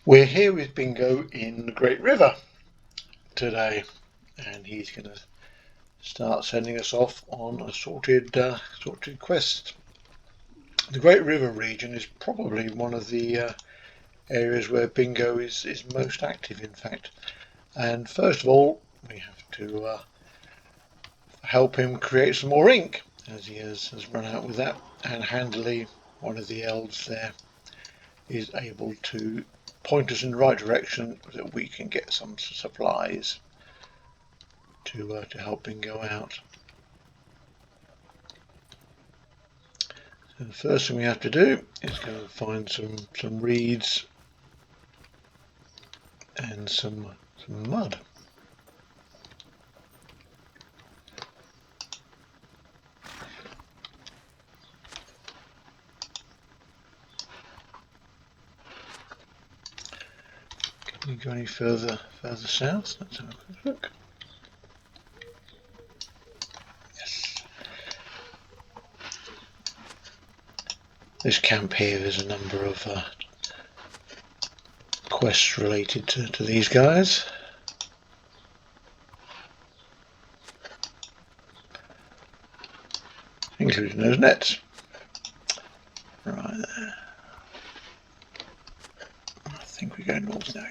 We're here with Bingo in the Great River today, and he's going to start sending us off on a sorted quest. The Great River region is probably one of the areas where Bingo is most active, in fact. And first of all, we have to help him create some more ink, as he has run out with that. And handily, one of the elves there is able to point us in the right direction so that we can get some supplies to help Bingo out. So the first thing we have to do is go and find some reeds and some mud. Can we go any further south? Let's have a quick look. Yes. This camp here, there's a number of quests related to these guys. Including those nets. Right there. I think we go north now.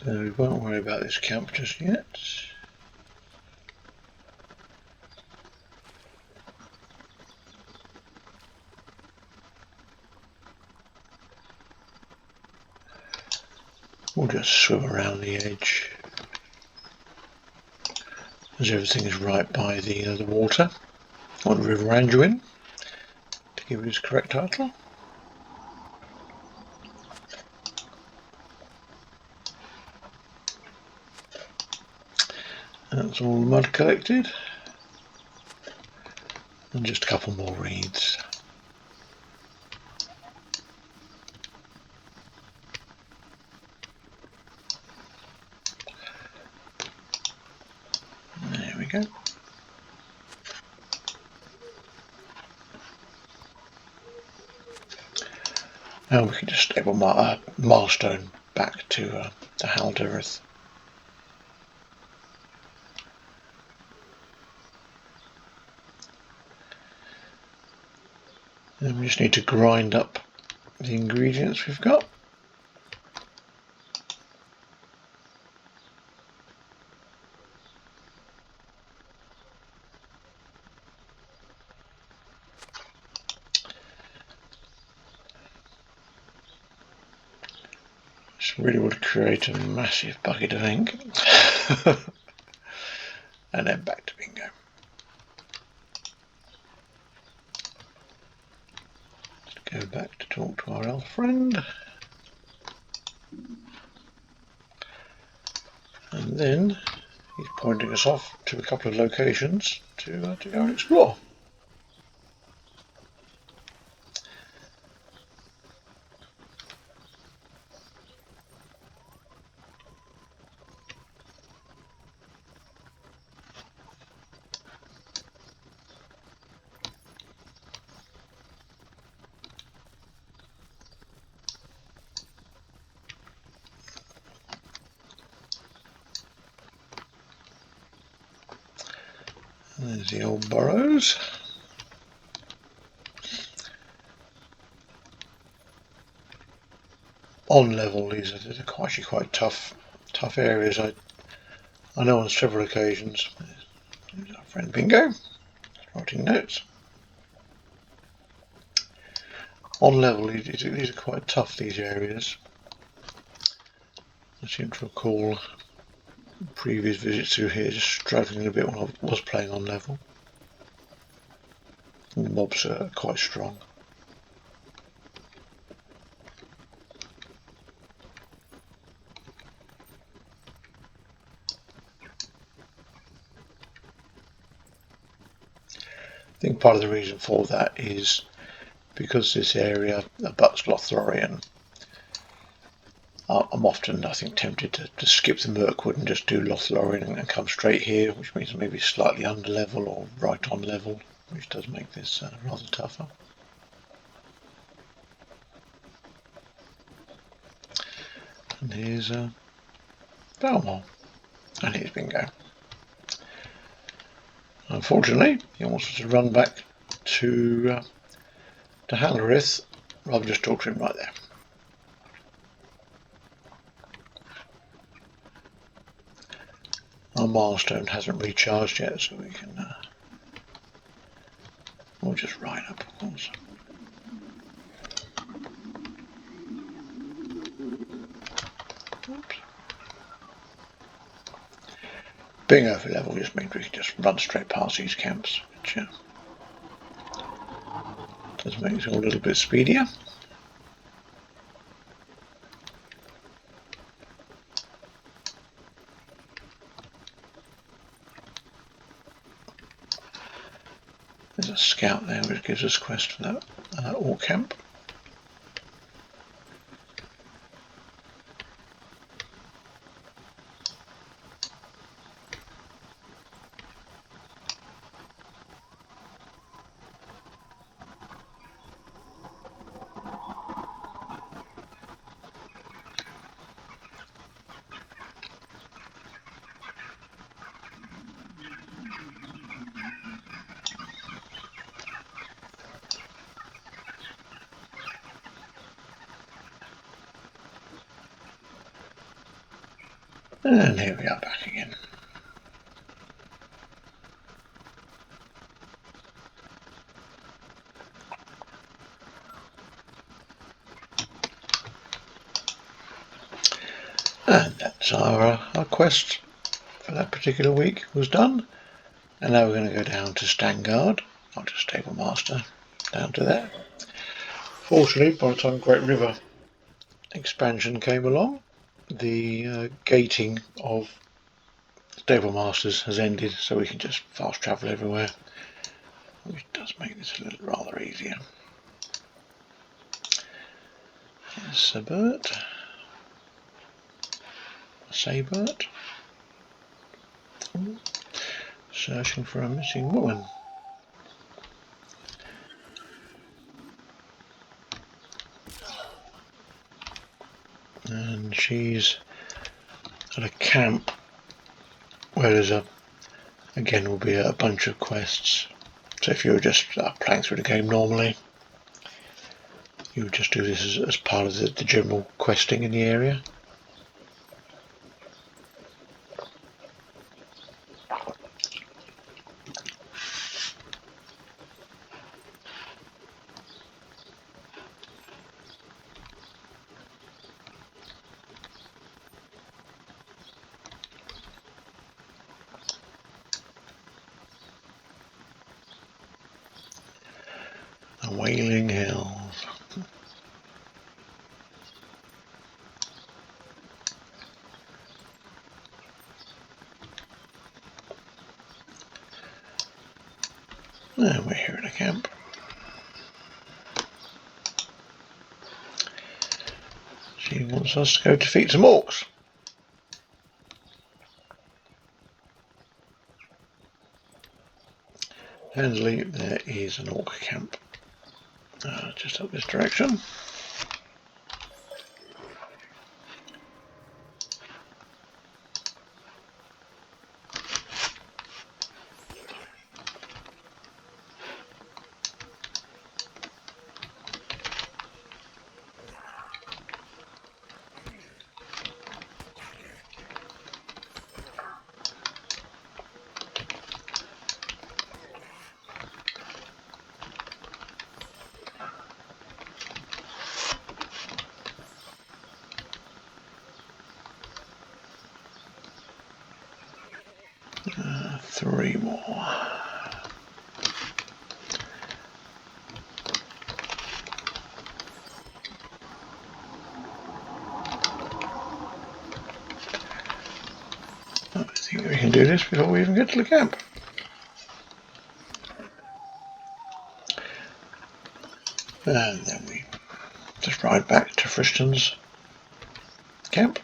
So we won't worry about this camp just yet. We'll just swim around the edge, as everything is right by the water, or the River Anduin, to give it its correct title. That's all the mud collected, and just a couple more reeds. There we go. Now we can just stable milestone back to Haldereth. And we just need to grind up the ingredients we've got. This really would create a massive bucket of ink. And then back to Bingo. Let's go back to talk to our elf friend. And then he's pointing us off to a couple of locations to go and explore. There's the old burrows. On level, these are actually quite tough areas. I know on several occasions. There's our friend Bingo, writing notes. On level, these are quite tough, these areas. I seem to recall previous visits through here just struggling a bit when I was playing on level. And the mobs are quite strong. I think part of the reason for that is because this area abuts Lothlorien. I'm often, I think, tempted to skip the Mirkwood and just do Lothlorien and come straight here, which means maybe slightly under level or right on level which does make this rather tougher. And here's Belmore, and here's Bingo. Unfortunately, he wants us to run back to Hallerith rather than just talk to him right there. Our milestone hasn't recharged yet, so we can we'll just ride up, of course. Oops. Being overlevel just means we can just run straight past these camps, which does make it all a little bit speedier. There's a scout there which gives us quest for that orc camp. And here we are back again. And that's our quest for that particular week was done. And now we're going to go down to Stangard, not just Stable Master, down to there. Fortunately, by the time Great River expansion came along, the gating of Stable Masters has ended, so we can just fast travel everywhere, which does make this a little rather easier. Here's Sabert, Sabert, searching for a missing woman. And she's at a camp where there's again will be a bunch of quests. So if you were just playing through the game normally, you would just do this as part of the general questing in the area. The Wailing Hills. And we're here at a camp. She wants us to go defeat some orcs. Hansley, there is an orc camp. Just up this direction. Three more. I think we can do this before we even get to the camp. And then we just ride back to Frishton's camp.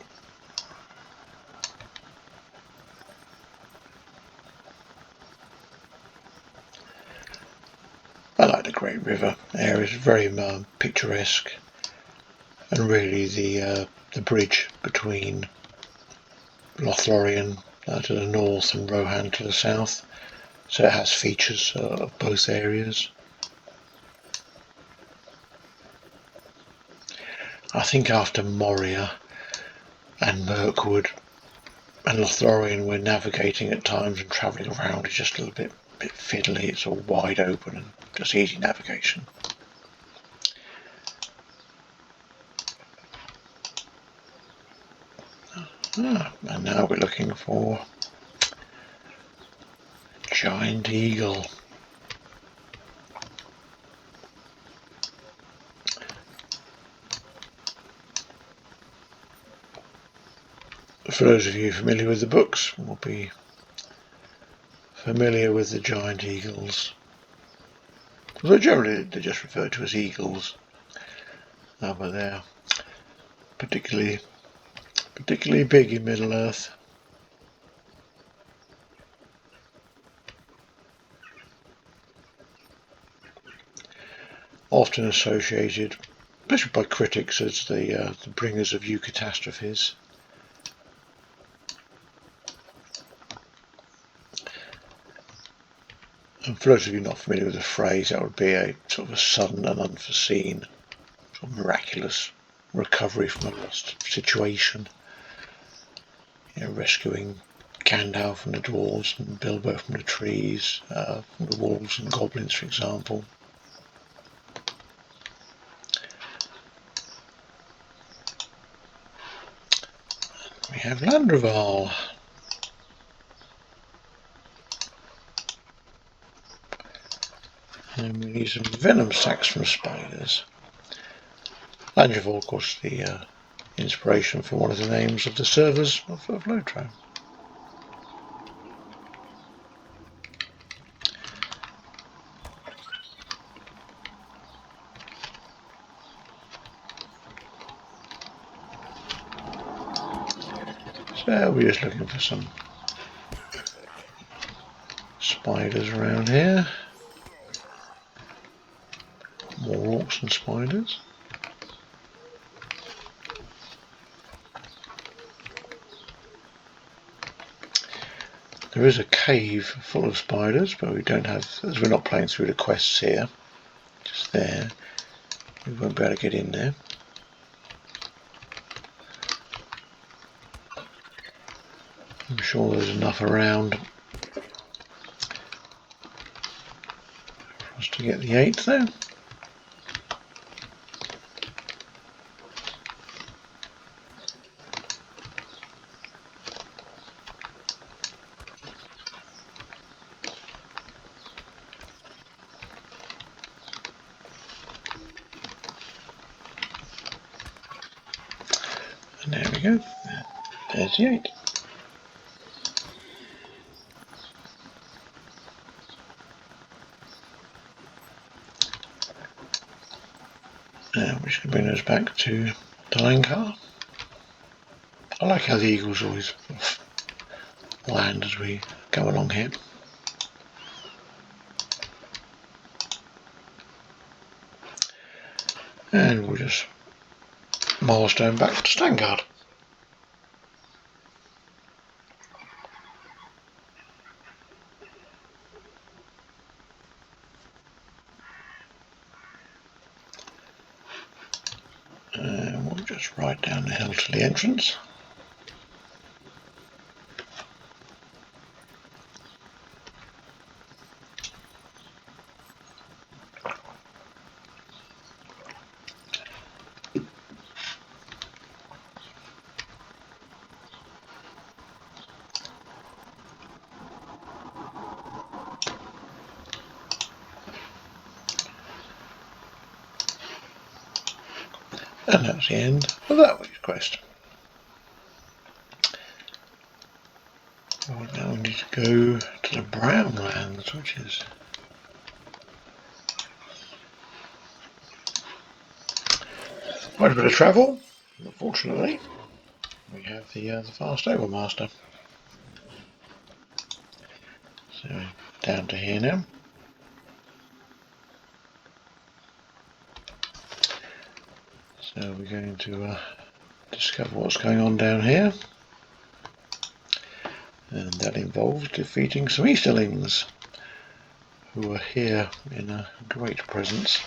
the Great River area is very picturesque, and really the bridge between LOTRO to the north and Rohan to the south, so it has features of both areas. I think after Moria and Mirkwood and Lothlorien, we're navigating at times and travelling around is just a little bit fiddly. It's all wide open and just easy navigation. And now we're looking for giant eagle. For those of you familiar with the books, will be familiar with the giant eagles. Although generally they're just referred to as eagles, but they're particularly big in Middle Earth. Often associated, especially by critics, as the bringers of eucatastrophes. And for those of you not familiar with the phrase, that would be a sort of a sudden and unforeseen, sort of miraculous recovery from a lost situation. Rescuing Gandalf from the dwarves and Bilbo from the trees, from the wolves and goblins, for example. We have Landroval. And we need some venom sacs from spiders. Landroval, of course, the inspiration for one of the names of the servers of LOTRO. So we're just looking for some spiders around here. More orcs and spiders. There is a cave full of spiders, but we don't have, as we're not playing through the quests here, just there, we won't be able to get in there. I'm sure there's enough around for us to get the 8th though. And there we go, there's the 8. Now we're just going to bring those back to Delancre. I like how the eagles always land as we go along here. And we'll just milestone back to Stangard. And we'll just ride down the hill to the entrance. And that's the end of that week's quest. Well, now we need to go to the Brown Lands, which is quite a bit of travel. Unfortunately, we have the fast overmaster. So down to here now. So we're going to discover what's going on down here, and that involves defeating some Easterlings who are here in a great presence.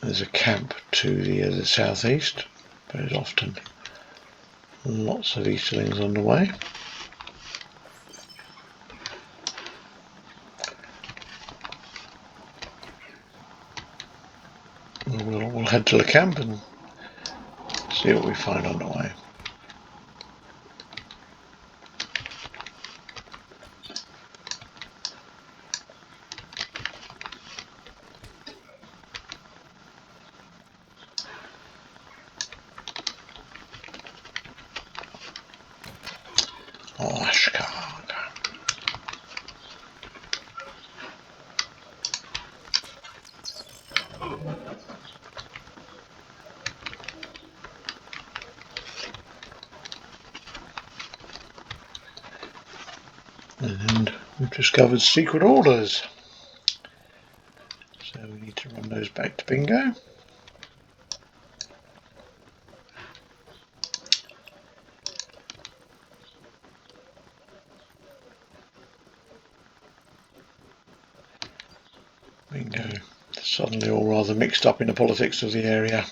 There's a camp to the southeast, but there's often lots of Easterlings on the way. We'll head to the camp and see what we find on the way. And we've discovered secret orders, so we need to run those back to Bingo. Bingo suddenly all rather mixed up in the politics of the area.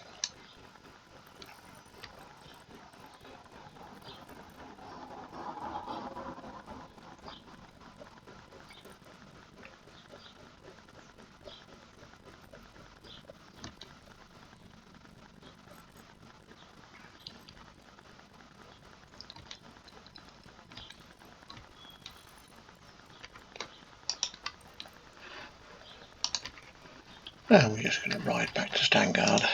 And we're just going to ride back to Stangard.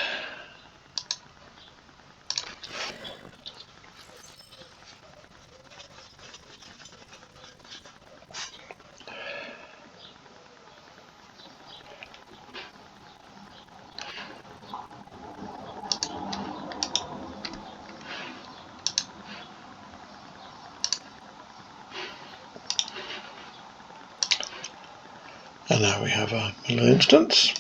And now we have a little instance.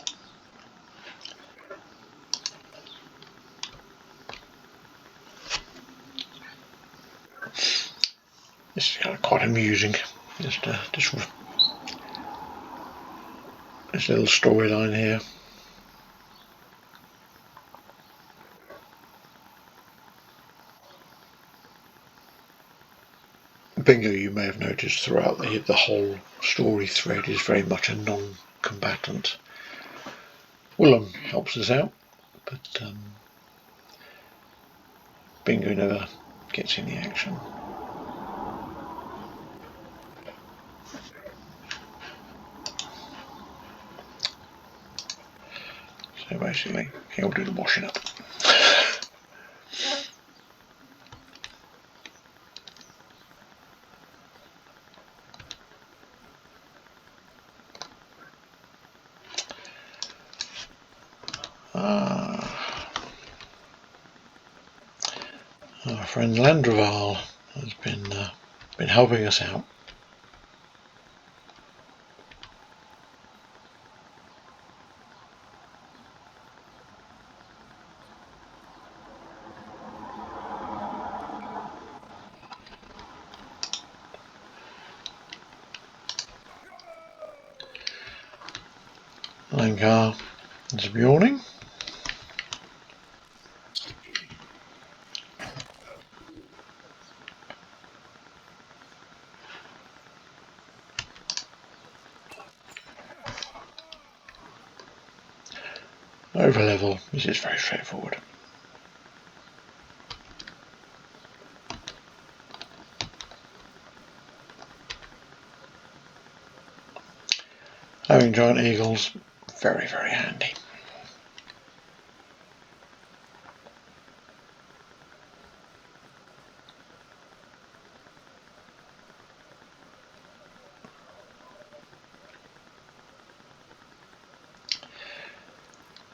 This is kind of quite amusing. Just this little storyline here. Bingo, you may have noticed throughout the whole story thread, is very much a non-combatant. Willem helps us out, but Bingo never gets in the action. So basically, he'll do the washing up. Our friend Landreval has been helping us out. Langar is yawning. Overlevel, this is very straightforward. Having giant eagles, very, very handy.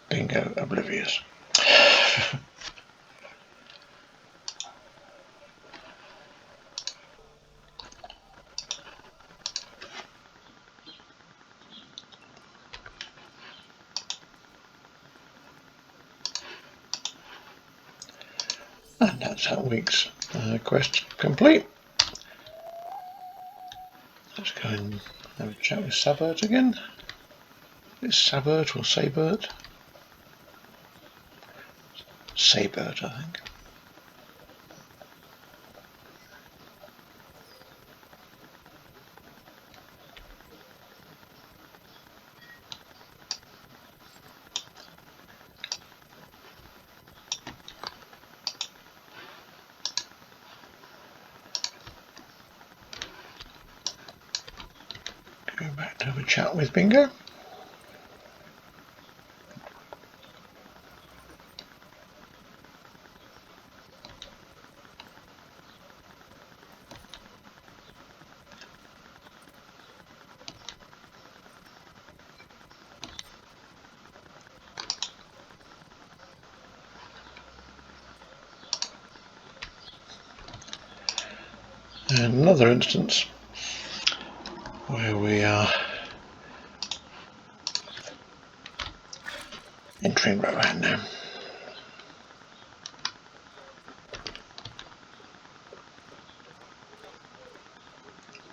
Bingo, oblivious. And that's that week's quest complete. Let's go and have a chat with Sabert again. Is Sabert or Sabert? Sabert, I think. Go back to have a chat with Bingo. And another instance where we are entering Rohan now.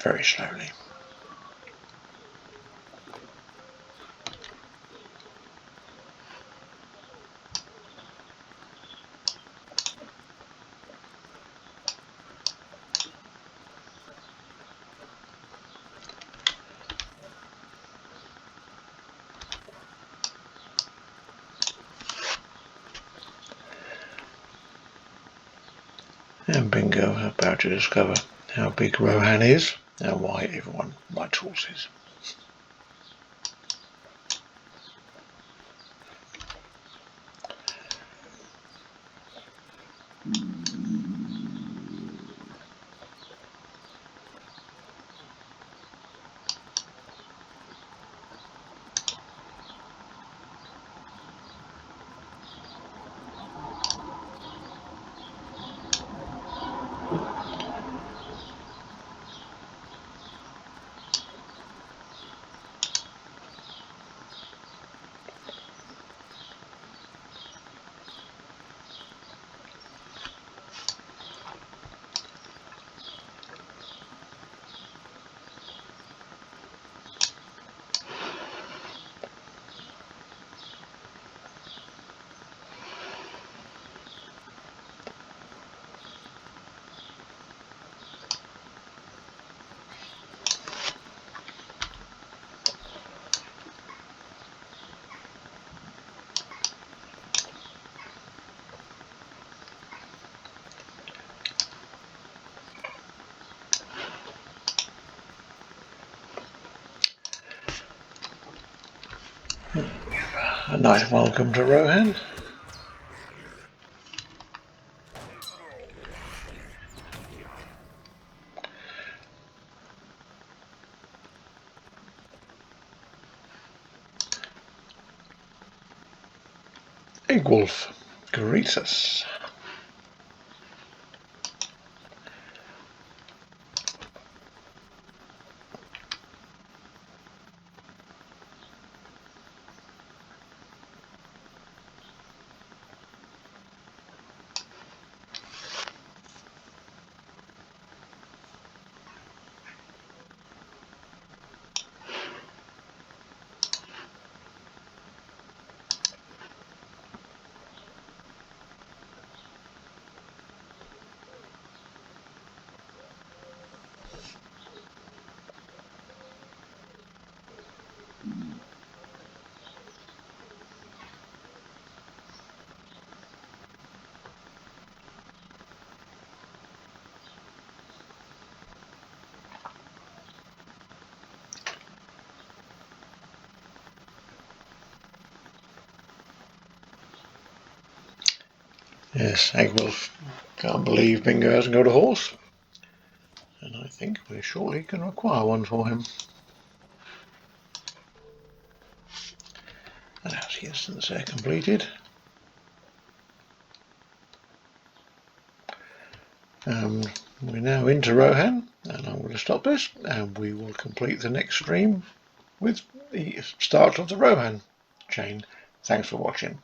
Very slowly. And Bingo are about to discover how big Rohan is and why everyone rides horses. A nice welcome to Rohan. Eggwolf greets us. Yes, Eggwolf can't believe Bingo hasn't got a horse. And I think we're shortly going to acquire one for him. And as the instance there completed. We're now into Rohan, and I'm going to stop this, and we will complete the next stream with the start of the Rohan chain. Thanks for watching.